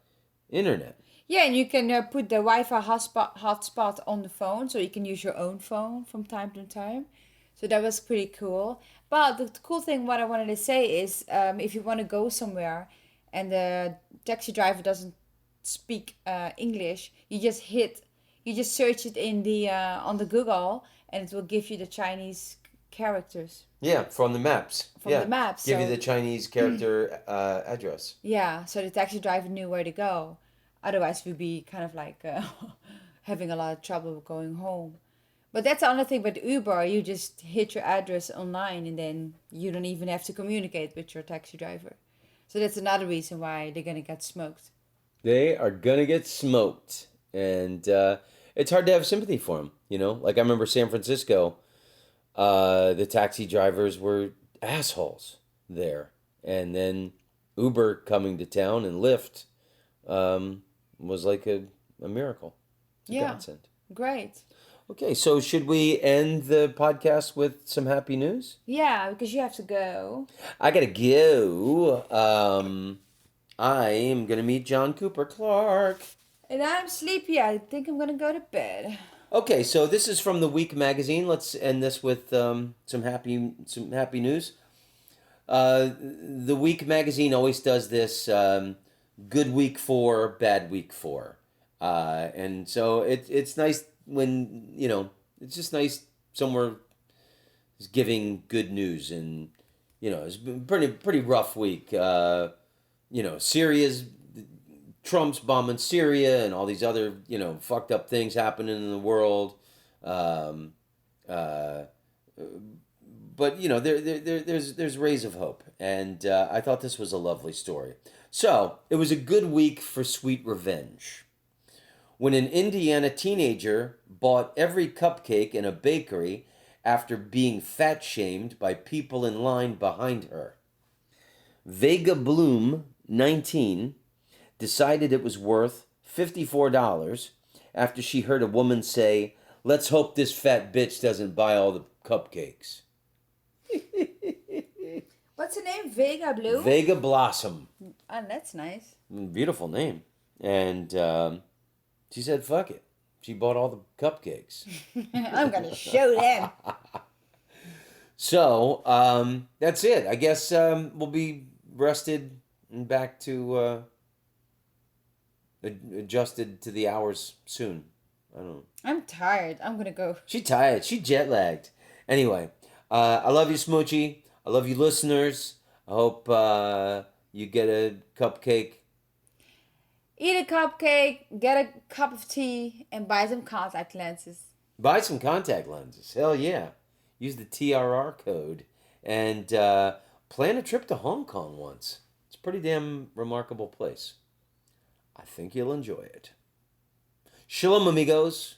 S1: internet.
S3: Yeah, and you can put the Wi-Fi hotspot on the phone, so you can use your own phone from time to time. So that was pretty cool. But the cool thing, what I wanted to say is, if you want to go somewhere, and the taxi driver doesn't speak English, you just search it in the on the Google, and it will give you the Chinese characters
S1: Yeah, from the maps.
S3: from
S1: Yeah,
S3: the map.
S1: give you
S3: So
S1: the Chinese character address.
S3: yeah, so the taxi driver knew where to go. Otherwise, we'd be kind of like having a lot of trouble going home. But that's the only thing with Uber. You just hit your address online and then you don't even have to communicate with your taxi driver. So that's another reason why they're gonna get smoked.
S1: They are gonna get smoked, and it's hard to have sympathy for them. You know, like I remember San Francisco. The taxi drivers were assholes there, and then Uber coming to town and Lyft was like a miracle. It's a
S3: Yeah,
S1: godsend.
S3: great.
S1: Okay, so should we end the podcast with some happy news?
S3: Yeah, because you have to go.
S1: I gotta go. I am gonna meet John Cooper Clark.
S3: And I'm sleepy. I think I'm gonna go to bed.
S1: Okay, so this is from the Week magazine. Let's end this with some happy news. The Week magazine always does this good week for, bad week for, and so it's nice when it's just nice somewhere is giving good news, and it's been pretty rough week. Syria's Trump's bombing Syria and all these other, fucked up things happening in the world. Um, uh, but there's rays of hope, and I thought this was a lovely story. So it was a good week for sweet revenge. When an Indiana teenager bought every cupcake in a bakery after being fat shamed by people in line behind her. Vega Bloom, 19, decided it was worth $54 after she heard a woman say, "Let's hope this fat bitch doesn't buy all the cupcakes."
S3: What's the name? Vega Blue?
S1: Vega Blossom.
S3: Oh, that's nice.
S1: Beautiful name. And she said, fuck it. She bought all the cupcakes.
S3: I'm gonna show them.
S1: So, that's it. I guess we'll be rested and back to adjusted to the hours soon. I don't know.
S3: I'm tired. I'm gonna go.
S1: She tired. She jet lagged. Anyway, I love you, Smoochie. I love you, listeners. I hope you get a cupcake.
S3: Eat a cupcake, get a cup of tea, and buy some contact lenses.
S1: Buy some contact lenses. Hell yeah. Use the TRR code. And plan a trip to Hong Kong once. It's a pretty damn remarkable place. I think you'll enjoy it. Shalom, amigos.